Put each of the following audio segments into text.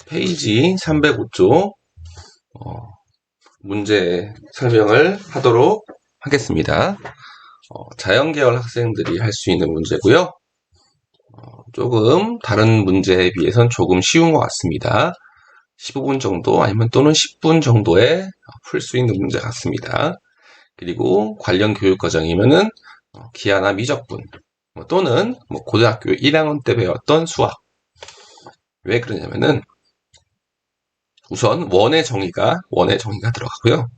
페이지 305쪽 문제 설명을 하도록 하겠습니다. 자연계열 학생들이 할 수 있는 문제고요. 조금 다른 문제에 비해서는 조금 쉬운 것 같습니다. 15분 정도 아니면 또는 10분 정도에 풀 수 있는 문제 같습니다. 그리고 관련 교육과정이면은 기하나 미적분 또는 고등학교 1학년 때 배웠던 수학. 왜 그러냐면은 우선 원의 정의가 들어가고요.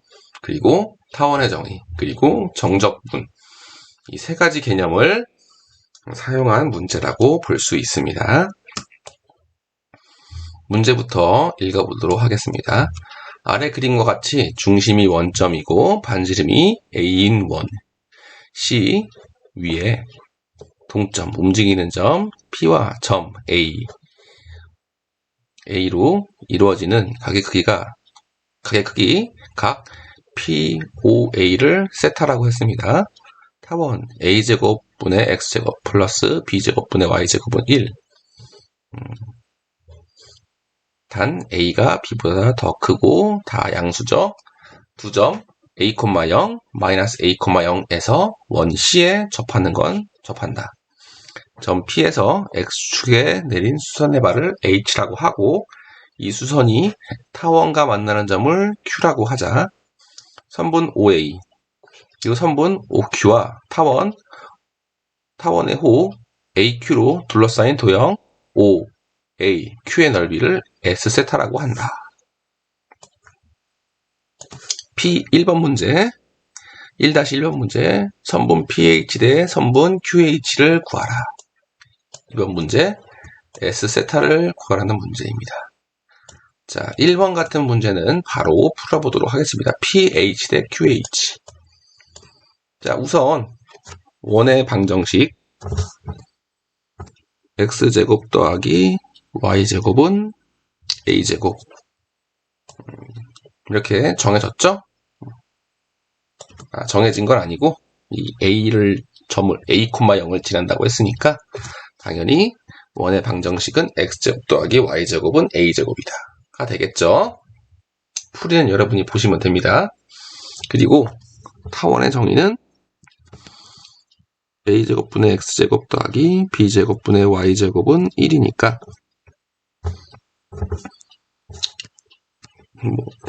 그리고 타원의 정의, 그리고 정적분, 이 세 가지 개념을 사용한 문제라고 볼 수 있습니다. 문제부터 읽어보도록 하겠습니다. 아래 그림과 같이 중심이 원점이고 반지름이 A인 원, C 위에 동점, 움직이는 점 P와 점 A로 이루어지는 각의 크기 각 POA를 세타라고 했습니다. 타원 A제곱분의 X제곱 플러스 B제곱분의 Y제곱은 1. 단 A가 B보다 더 크고 다 양수죠. 두 점 A, 0, 마이너스 A, 0에서 원 C에 접한다. 점 P에서 X축에 내린 수선의 발을 H라고 하고 이 수선이 타원과 만나는 점을 Q라고 하자. 선분 OA 그리고 선분 OQ와 타원의 호 AQ로 둘러싸인 도형 OAQ의 넓이를 S세타라고 한다. P 1번 문제 1-1번 문제 선분 PH 대 선분 QH를 구하라. 이번 문제 S세타를 구하라는 문제입니다. 자, 1번 같은 문제는 바로 풀어보도록 하겠습니다. PH 대 QH. 자, 우선 원의 방정식 X제곱 더하기 Y제곱은 A제곱 이렇게 정해졌죠? 정해진 건 아니고 이 점을 A, 0을 지난다고 했으니까 당연히 원의 방정식은 X제곱 더하기 Y제곱은 A제곱이다 가 되겠죠. 풀이는 여러분이 보시면 됩니다. 그리고 타원의 정의는 A제곱분의 X제곱 더하기 B제곱분의 Y제곱은 1이니까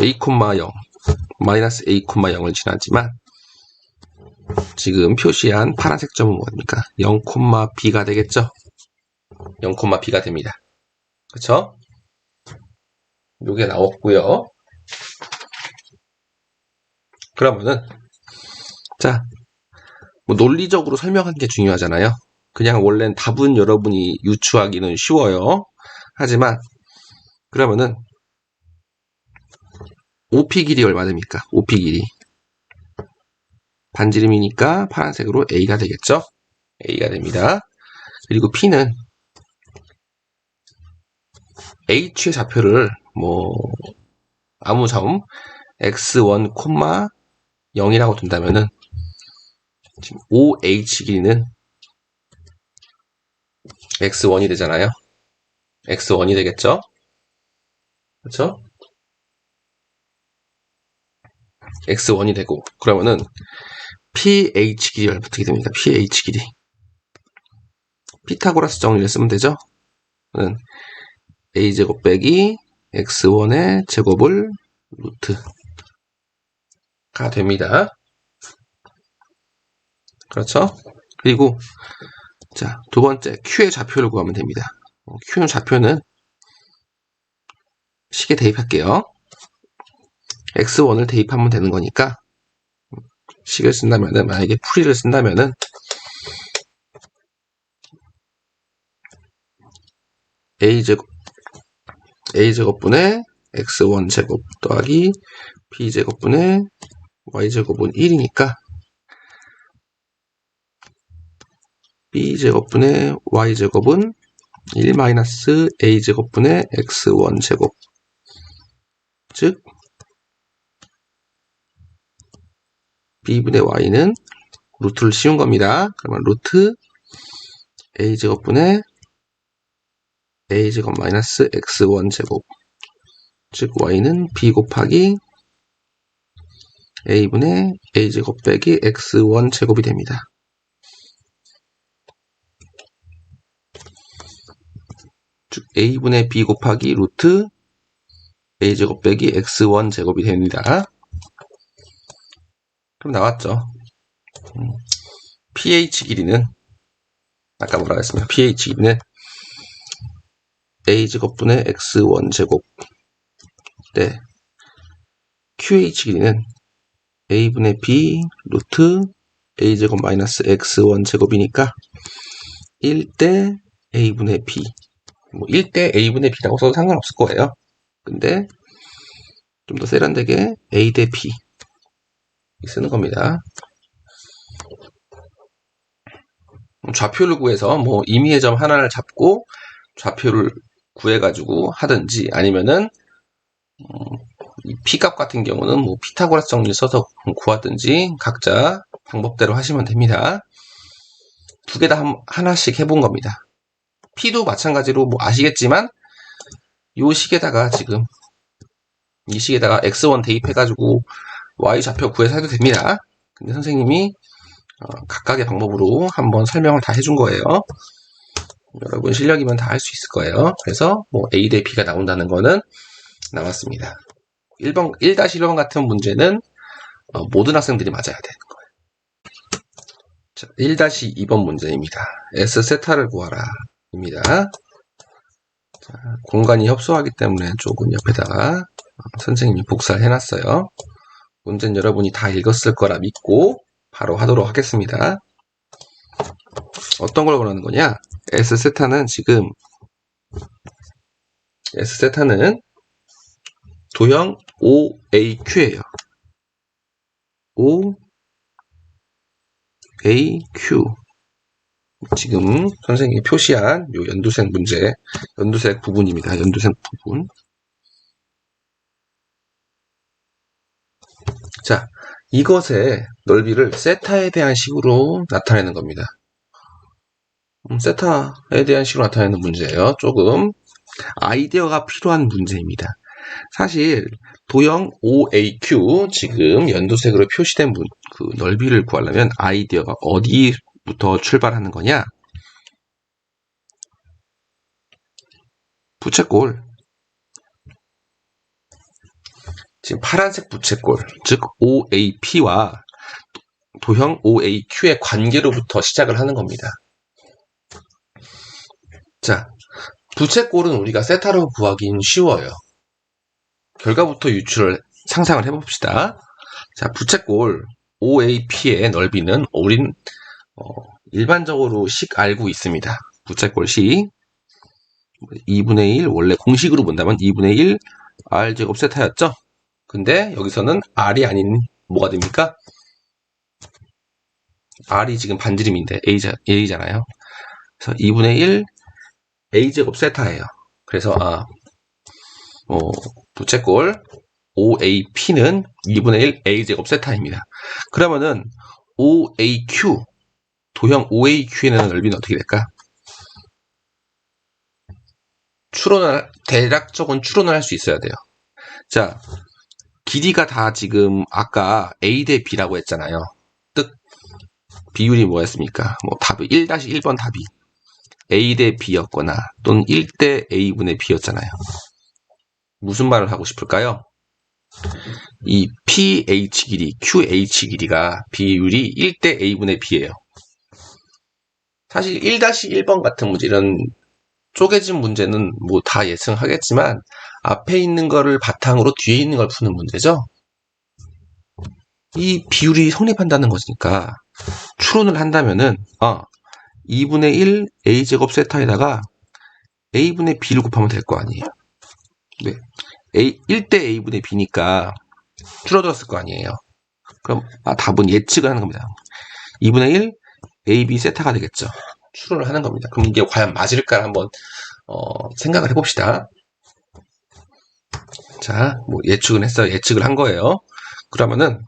A, 0 마이너스 A, 0을 지나지만 지금 표시한 파란색 점은 뭡니까? 0, B가 되겠죠? 0, B가 됩니다. 그쵸? 요게 나왔고요. 그러면은 자, 논리적으로 설명하는 게 중요하잖아요. 그냥 원래는 답은 여러분이 유추하기는 쉬워요. 하지만 그러면은 OP 길이 얼마 됩니까? OP 길이 반지름이니까 파란색으로 A가 되겠죠? A가 됩니다. 그리고 P는 H의 좌표를 아무 점 x1, 0이라고 둔다면은 지금 OH 길이는 x1이 되잖아요. x1이 되겠죠? 그렇죠? x1이 되고 그러면은 pH 길이 어떻게 됩니까? pH 길이 피타고라스 정리를 쓰면 되죠? a제곱 빼기 x1의 제곱을 루트가 됩니다. 그렇죠? 그리고 자, 두 번째 Q의 좌표를 구하면 됩니다. Q의 좌표는 식에 대입할게요. x1을 대입하면 되는 거니까 식을 쓴다면은 만약에 풀이를 쓴다면은 A제곱분의 x1 제곱 더하기 B제곱분의 Y제곱은 1이니까 B제곱분의 Y제곱은 1 마이너스 A제곱분의 x1 제곱 즉 B분의 Y는 루트를 씌운 겁니다. 그러면 루트 A제곱분의 A제곱 마이너스 x1 제곱 즉 y는 b 곱하기 a분의 a제곱 빼기 x1 제곱이 됩니다. 즉 a분의 b 곱하기 루트 a제곱 빼기 x1 제곱이 됩니다. 그럼 나왔죠. pH 길이는 아까 뭐라고 했습니까? pH 길이는 a제곱분의 x1 제곱 때 qH 길이는 a분의 b 루트 a제곱 마이너스 x1 제곱이니까 1대 a분의 b, 뭐 1대 a분의 b라고 써도 상관없을 거예요. 근데 좀 더 세련되게 a 대 b 쓰는 겁니다. 좌표를 구해서 뭐 임의의 점 하나를 잡고 좌표를 구해가지고 하든지, 아니면은 이 p값 같은 경우는 뭐 피타고라스 정리 써서 구하든지 각자 방법대로 하시면 됩니다. 두 개 다 하나씩 해본 겁니다. p도 마찬가지로 뭐 아시겠지만 요 식에다가 지금 이 식에다가 x1 대입해가지고 y 좌표 구해서 해도 됩니다. 근데 선생님이 각각의 방법으로 한번 설명을 다 해준 거예요. 여러분 실력이면 다 할 수 있을 거예요. 그래서 뭐 a 대 b가 나온다는 거는 나왔습니다. 1-1번 같은 문제는 모든 학생들이 맞아야 되는 거예요. 자, 1-2번 문제입니다. S세타를 구하라 입니다. 자, 공간이 협소하기 때문에 조금 옆에다가 선생님이 복사를 해놨어요. 문제는 여러분이 다 읽었을 거라 믿고 바로 하도록 하겠습니다. 어떤 걸 원하는 거냐? S세타는 지금 S세타는 도형 OAQ예요. OAQ. 지금 선생님이 표시한 요 연두색 문제, 연두색 부분입니다. 연두색 부분. 자, 이것의 넓이를 세타에 대한 식으로 나타내는 겁니다. 세타에 대한 식으로 나타내는 문제예요. 조금 아이디어가 필요한 문제입니다. 사실 도형 OAQ 지금 연두색으로 표시된 그 넓이를 구하려면 아이디어가 어디부터 출발하는 거냐? 부채꼴. 지금 파란색 부채꼴, 즉 OAP와 도형 OAQ의 관계로부터 시작을 하는 겁니다. 자, 부채꼴은 우리가 세타로 구하기는 쉬워요. 결과부터 유출을 상상을 해봅시다. 자, 부채꼴 OAP의 넓이는 우린 일반적으로 식 알고 있습니다. 부채꼴 식 2분의 1, 원래 공식으로 본다면 2분의 1 R제곱 세타였죠? 근데 여기서는 R이 아닌 뭐가 됩니까? R이 지금 반지름인데 A잖아요. 그래서 2분의 1 A제곱 세타예요. 그래서 부채꼴 OAP는 2분의 1 A제곱 세타입니다. 그러면은 OAQ, 도형 OAQ에는 넓이는 어떻게 될까? 대략적인 추론을 할 수 있어야 돼요. 자, 길이가 다 지금 아까 A 대 B라고 했잖아요. 뜻, 비율이 뭐였습니까? 뭐 답이 1-1번 답이 A 대 B였거나 또는 1대 A분의 B였잖아요. 무슨 말을 하고 싶을까요? 이 PH 길이, QH 길이가 비율이 1대 A분의 B예요. 사실 1-1번 같은 문제, 이런 쪼개진 문제는 뭐 다 예상하겠지만 앞에 있는 거를 바탕으로 뒤에 있는 걸 푸는 문제죠. 이 비율이 성립한다는 거니까 추론을 한다면은 2분의 1 A제곱 세타에다가 A분의 B를 곱하면 될 거 아니에요. 네. 1대 A분의 B니까 줄어들었을 거 아니에요. 그럼 답은 예측을 하는 겁니다. 2분의 1 AB 세타가 되겠죠. 추론을 하는 겁니다. 그럼 이게 과연 맞을까 한번 생각을 해봅시다. 자, 뭐 예측은 했어요. 예측을 한 거예요. 그러면은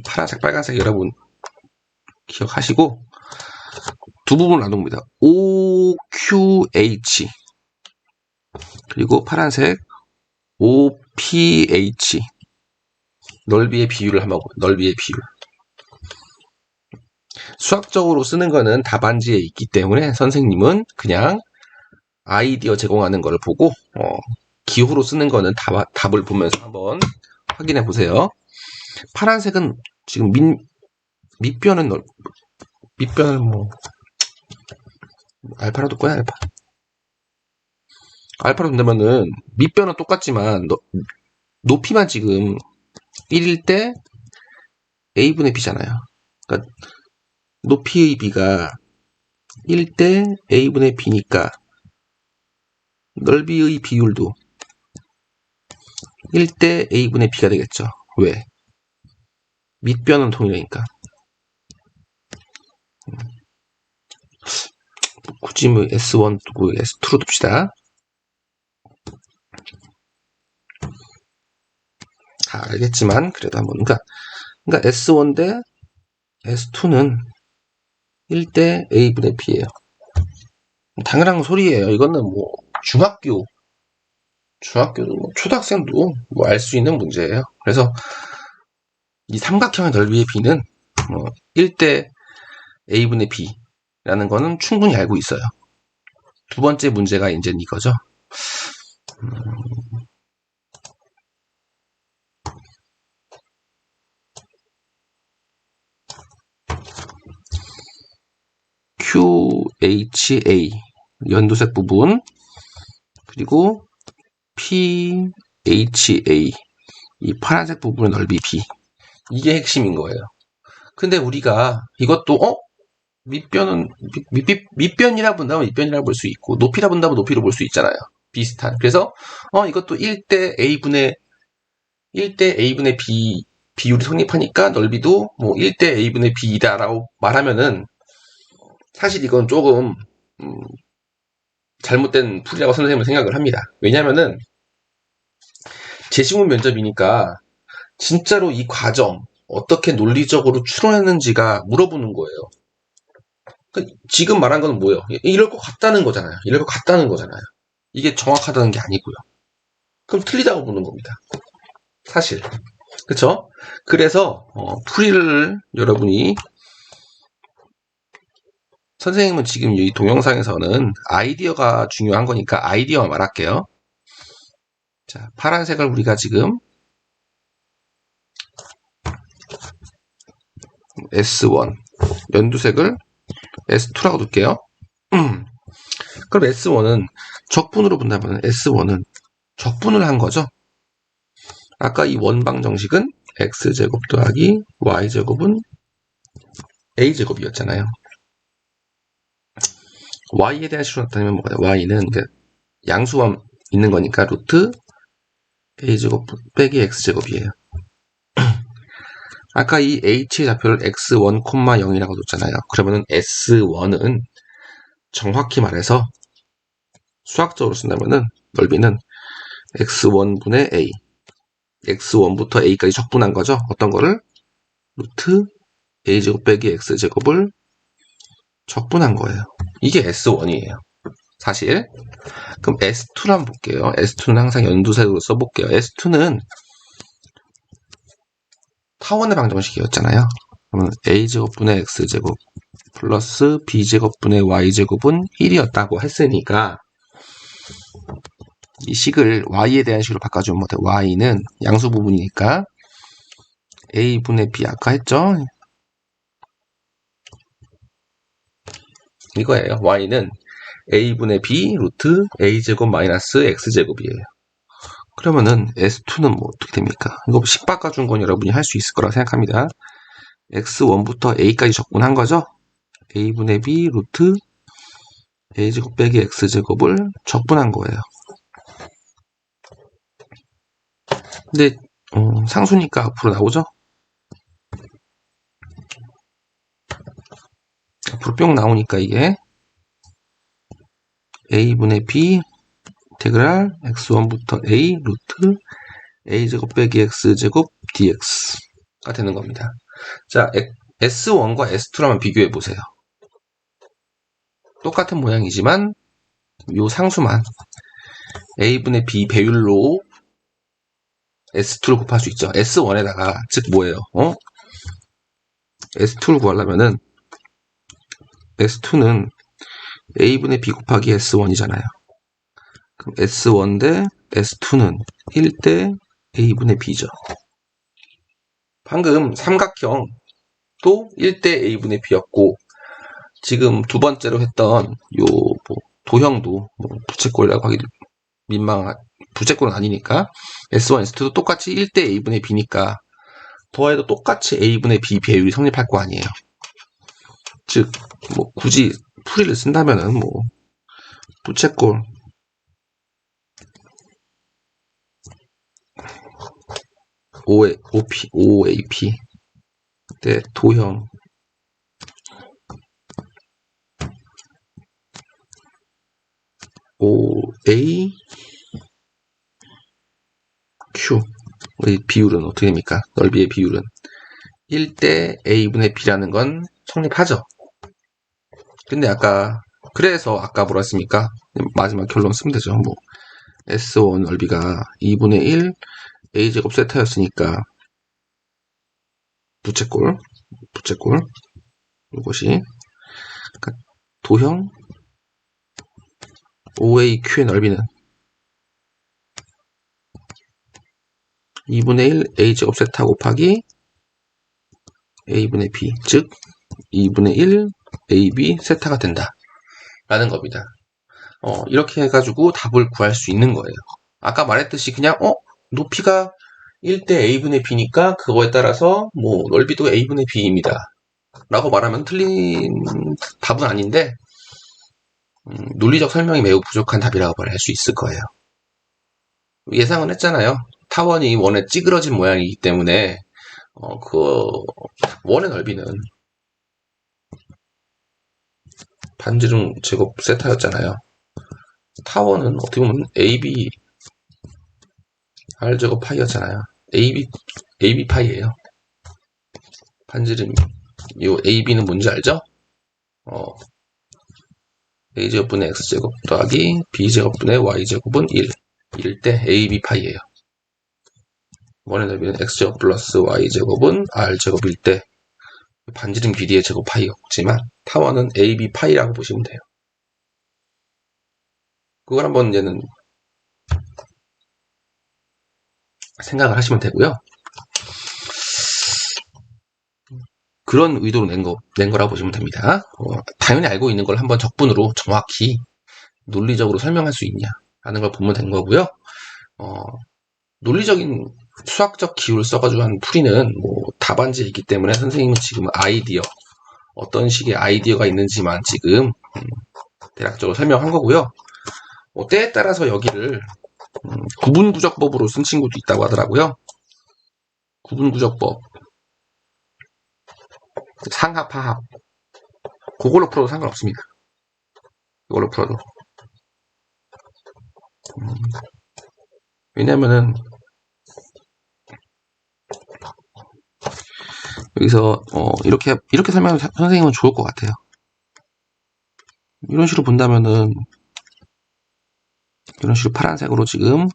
파란색, 빨간색 여러분 기억하시고 두 부분을 나눕니다. OQH 그리고 파란색 OPH 넓이의 비율을 한번 보고 넓이의 비율. 수학적으로 쓰는 거는 답안지에 있기 때문에 선생님은 그냥 아이디어 제공하는 거를 보고 기호로 쓰는 거는 답을 보면서 한번 확인해 보세요. 파란색은 지금 밑변은 밑변을 알파라도 꺼야 알파로 된다면은 밑변은 똑같지만 높이만 지금 1일 때 a분의 b잖아요. 그러니까 높이의 b가 1대 a분의 b니까 넓이의 비율도 1대 a분의 b가 되겠죠. 왜? 밑변은 동일하니까. 굳이 뭐 S1 두고 S2로 둡시다. 다 알겠지만 그래도 한번 그러니까 S1 대 S2는 1대 a분의 b예요. 당연한 소리예요. 이거는 뭐 중학교도 뭐 초등학생도 뭐 알 수 있는 문제예요. 그래서 이 삼각형의 넓이의 b는 1대 a분의 b라는 거는 충분히 알고 있어요. 두 번째 문제가 이제 이거죠. QHA 연두색 부분 그리고 PHA 이 파란색 부분의 넓이 B 이게 핵심인 거예요. 근데 우리가 이것도 밑변은 밑변이라 본다면 밑변이라 볼 수 있고 높이라 본다면 높이로 볼 수 있잖아요. 비슷한. 그래서 이것도 1대 A분의 B 비율이 성립하니까 넓이도 뭐 1대 A분의 B이다라고 말하면은 사실 이건 조금 잘못된 풀이라고 선생님은 생각을 합니다. 왜냐면은 제시문 면접이니까 진짜로 이 과정 어떻게 논리적으로 추론했는지가 물어보는 거예요. 그러니까 지금 말한 건 뭐예요? 이럴 것 같다는 거잖아요. 이럴 것 같다는 거잖아요. 이게 정확하다는 게 아니고요. 그럼 틀리다고 보는 겁니다. 사실. 그쵸? 그래서 풀이를 여러분이 선생님은 지금 이 동영상에서는 아이디어가 중요한 거니까 아이디어 말할게요. 자, 파란색을 우리가 지금 S1 연두색을 S2라고 둘게요. 그럼 S1은 적분으로 본다면 S1은 적분을 한 거죠. 아까 이 원방 정식은 X제곱 더하기 Y제곱은 A제곱이었잖아요. Y에 대한 식으로 나타내면 뭐가 돼요? Y는 이제 양수만 있는 거니까 루트 A제곱 빼기 X제곱이에요. 아까 이 H의 좌표를 X1, 0이라고 뒀잖아요. 그러면은 S1은 정확히 말해서 수학적으로 쓴다면은 넓이는 X1분의 A X1부터 A까지 적분한 거죠. 어떤 거를? 루트 A제곱 빼기 X제곱을 적분한 거예요. 이게 S1이에요. 사실. 그럼 S2를 한번 볼게요. S2는 항상 연두색으로 써볼게요. S2는 타원의 방정식이었잖아요. 그러면 A제곱분의 X제곱 플러스 B제곱분의 Y제곱은 1이었다고 했으니까 이 식을 Y에 대한 식으로 바꿔주면 뭐 돼? Y는 양수 부분이니까 A분의 B 아까 했죠? 이거예요. Y는 A분의 B 루트 A제곱 마이너스 X제곱이에요. 그러면은 S2는 뭐 어떻게 됩니까? 이거 식 바꿔준 건 여러분이 할 수 있을 거라고 생각합니다. X1부터 A까지 적분한 거죠? A분의 B 루트 A제곱 빼기 X제곱을 적분한 거예요. 근데 상수니까 앞으로 나오죠? 앞으로 뿅 나오니까 이게 A분의 B 인테그랄 X1부터 A 루트 A제곱 빼기 X제곱 dx가 되는 겁니다. 자, S1과 S2를 한번 비교해 보세요. 똑같은 모양이지만 요 상수만 a분의 b 배율로 S2를 곱할 수 있죠. S1에다가, 즉 뭐예요? S2를 구하려면은 S2는 a분의 b 곱하기 S1이잖아요. 그럼 S1 대 S2는 1 대 a분의 b죠. 방금 삼각형도 1 대 a분의 b였고, 지금 두 번째로 했던 요 도형도 부채꼴이라고 하기 민망한, 부채꼴은 아니니까 S1, S2도 똑같이 1 대 a분의 b니까 더해도 똑같이 a분의 b 배율이 성립할 거 아니에요. 즉 굳이 풀이를 쓴다면은 부채꼴 OAP 대 도형 OAQ 의 비율은 어떻게 됩니까? 넓이의 비율은 1 대 a분의 b라는 건 성립하죠. 근데 그래서 아까 뭐라 했습니까? 마지막 결론 쓰면 되죠. S1 넓이가 2분의 1 a제곱 세타였으니까 부채꼴 이것이 도형 OAQ의 넓이는 2분의 1 a제곱 세타 곱하기 a분의 b, 즉 2분의 1 ab 세타가 된다 라는 겁니다. 이렇게 해가지고 답을 구할 수 있는 거예요. 아까 말했듯이 그냥 높이가 1 대 a분의 b니까 그거에 따라서 넓이도 a분의 b입니다 라고 말하면 틀린 답은 아닌데, 논리적 설명이 매우 부족한 답이라고 말할 수 있을 거예요. 예상은 했잖아요. 타원이 원에 찌그러진 모양이기 때문에 원의 넓이는 반지름 제곱 세타였잖아요. 타원은 어떻게 보면 AB R제곱 파이였잖아요. AB 파이예요. 반지름, 요 AB는 뭔지 알죠? A제곱분의 X제곱 더하기 B제곱분의 Y제곱은 1 대 AB 파이예요. 원의 넓이는 X제곱 플러스 Y제곱은 R제곱일 때 반지름 길이의 제곱 파이였지만 타원은 AB 파이라고 보시면 돼요. 그걸 한번 이제는 생각을 하시면 되고요. 그런 의도로 낸 거라고 보시면 됩니다. 당연히 알고 있는 걸 한번 적분으로 정확히 논리적으로 설명할 수 있냐 라는 걸 보면 된 거고요. 논리적인 수학적 기호를 써가지고 한 풀이는 답안지에 있기 때문에 선생님은 지금 어떤 식의 아이디어가 있는지만 지금 대략적으로 설명한 거고요. 때에 따라서 여기를 구분구적법으로 쓴 친구도 있다고 하더라고요. 구분구적법, 상합, 하합, 그걸로 풀어도 상관없습니다. 이걸로 풀어도. 왜냐면은 여기서 이렇게 설명하면 선생님은 좋을 것 같아요. 이런 식으로 본다면은 이런 식으로 파란색으로 지금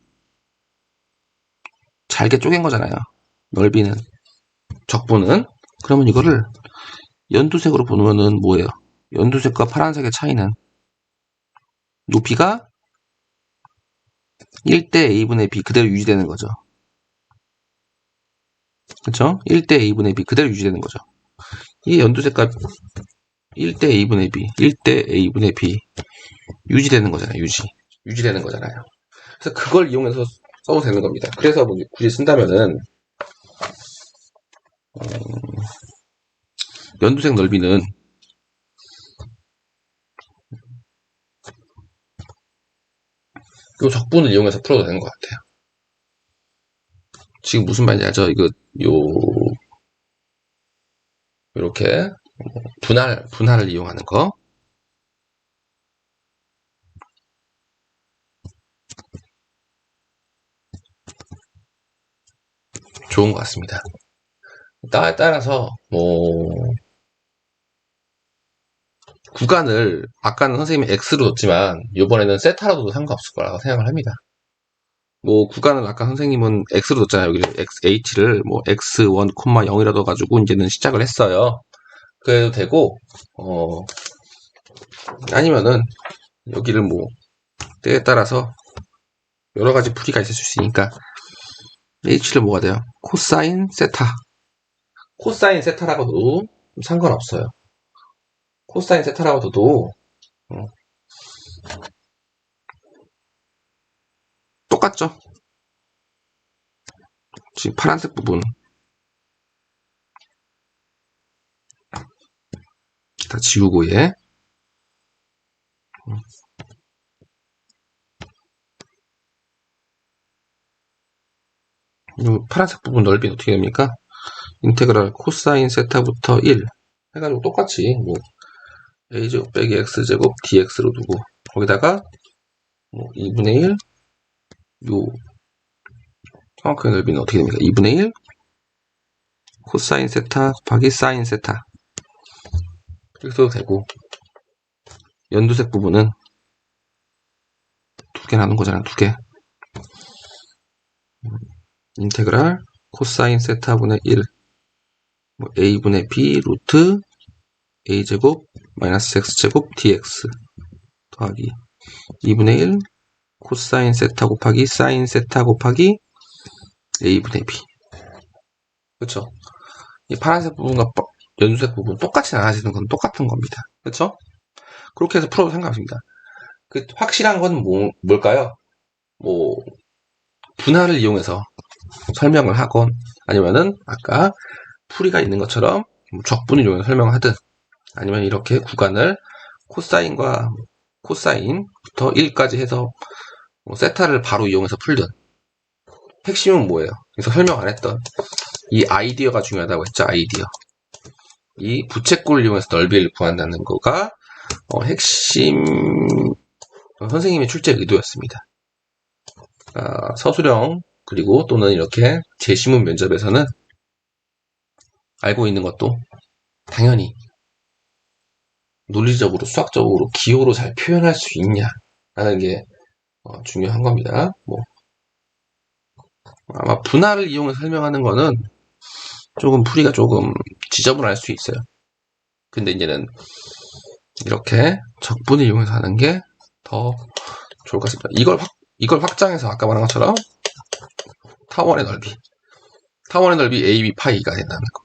잘게 쪼갠 거잖아요. 넓이는, 적분은. 그러면 이거를 연두색으로 보면은 뭐예요? 연두색과 파란색의 차이는 높이가 1 대 a분의 b 그대로 유지되는 거죠. 그쵸? 1 대 a분의 b 그대로 유지되는 거죠. 이게 연두색과 1 대 a분의 b, 1 대 a분의 b 유지되는 거잖아요. 유지되는 거잖아요. 그래서 그걸 이용해서 써도 되는 겁니다. 그래서 굳이 쓴다면은 연두색 넓이는 이 적분을 이용해서 풀어도 되는 것 같아요. 지금 무슨 말인지 알죠? 이렇게 분할을 이용하는 거. 좋은 것 같습니다. 따라서 구간을 아까는 선생님이 X로 뒀지만 이번에는 세타로 둬도 상관없을 거라고 생각을 합니다. 뭐 구간을 아까 선생님은 x로 뒀잖아요. 여기 h를 뭐 x1, 0이라 둬가지고 이제는 시작을 했어요. 그래도 되고 아니면은 여기를 뭐 때에 따라서 여러 가지 풀이가 있을 수 있으니까 h를 뭐가 돼요? 코사인 세타. 코사인 세타라고 둬도 상관없어요. 코사인 세타라고 둬도 똑같죠? 지금 파란색 부분 다 지우고 얘 이 파란색 부분 넓이는 어떻게 됩니까? 인테그랄 코사인 세타부터 1 해가지고 똑같이 뭐 a제곱 빼기 x제곱 dx로 두고 거기다가 뭐 2분의 1 요 정확하게 넓이는 어떻게 됩니까? 2분의 1 코사인 세타 곱하기 사인 세타 이렇게 써도 되고 연두색 부분은 두 개 나눈 거잖아요. 두 개. 인테그랄 코사인 세타분의 1 뭐 a분의 b 루트 a제곱 마이너스 x제곱 dx 더하기 2분의 1 코사인 세타 곱하기 사인 세타 곱하기 a분의 b. 그쵸? 이 파란색 부분과 연두색 부분 똑같이 나눠지는 건 똑같은 겁니다. 그쵸? 그렇게 해서 풀어도 상관없습니다. 그 확실한 건 뭘까요? 뭐 분할을 이용해서 설명을 하건 아니면은 아까 풀이가 있는 것처럼 적분을 이용해서 설명을 하든 아니면 이렇게 구간을 코사인과 코사인부터 1까지 해서 세타를 바로 이용해서 풀든 핵심은 뭐예요? 그래서 설명 안 했던 이 아이디어가 중요하다고 했죠. 아이디어. 이 부채꼴을 이용해서 넓이를 구한다는 거가 핵심 선생님의 출제 의도였습니다. 서술형 그리고 또는 이렇게 제시문 면접에서는 알고 있는 것도 당연히 논리적으로 수학적으로 기호로 잘 표현할 수 있냐 라는 게 중요한 겁니다. 뭐 아마 분할을 이용해서 설명하는 거는 조금 풀이가 조금 지저분할 수 있어요. 근데 이제는 이렇게 적분을 이용해서 하는 게 더 좋을 것 같습니다. 이걸 확장해서 아까 말한 것처럼 타원의 넓이 AB 파이가 된다는 거.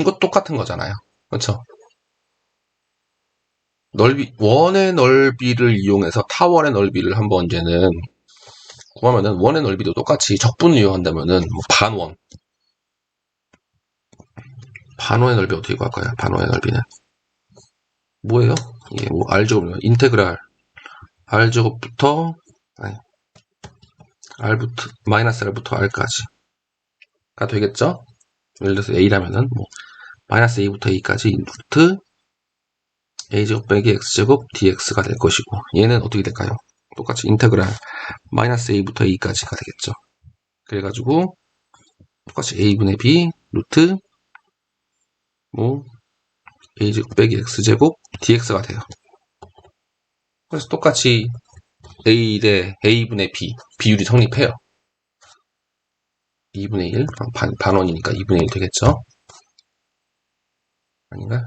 이거 똑같은 거잖아요. 그렇죠? 원의 넓이를 이용해서 타원의 넓이를 한번 이제는 구하면은 원의 넓이도 똑같이 적분을 이용한다면은 뭐 반원의 넓이 어떻게 구할까요? 반원의 넓이는 뭐예요? 이게 뭐 R제곱 인테그랄 R제곱부터 R부터 마이너스 R부터 R까지가 되겠죠? 예를 들어서 A라면은 뭐 마이너스 A부터 A까지 루트 A제곱 빼기 X제곱 dx가 될 것이고 얘는 어떻게 될까요? 똑같이 인테그랄 마이너스 A부터 A까지가 되겠죠. 그래가지고 똑같이 A분의 B 루트 뭐 A제곱 빼기 X제곱 dx가 돼요. 그래서 똑같이 A 대 A분의 B 비율이 성립해요. 2분의 1 반원이니까 2분의 1 되겠죠. 아닌가?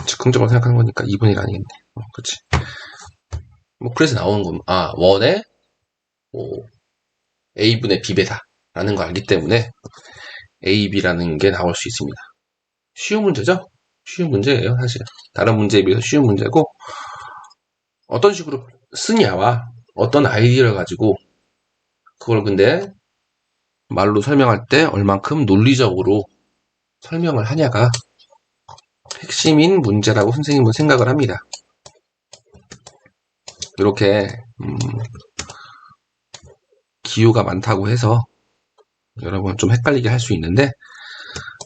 즉흥적으로 생각하는 거니까 2분의 1 아니겠네. 그치. 뭐 그래서 나오는 건 원의 뭐 A분의 B배다라는 거 알기 때문에 AB라는 게 나올 수 있습니다. 쉬운 문제죠? 쉬운 문제예요, 사실. 다른 문제에 비해서 쉬운 문제고 어떤 식으로 쓰냐와 어떤 아이디어를 가지고 그걸 근데 말로 설명할 때 얼만큼 논리적으로 설명을 하냐가 핵심인 문제라고 선생님은 생각을 합니다. 이렇게 기호가 많다고 해서 여러분 좀 헷갈리게 할 수 있는데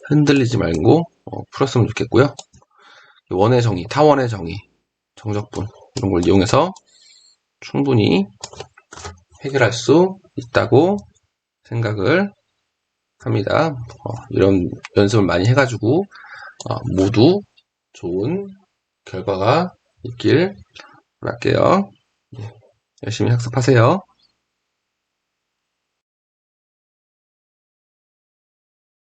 흔들리지 말고 풀었으면 좋겠고요. 원의 정의, 타원의 정의, 정적분 이런 걸 이용해서 충분히 해결할 수 있다고 생각을 합니다. 이런 연습을 많이 해가지고 모두 좋은 결과가 있길 바랄게요. 예, 열심히 학습하세요.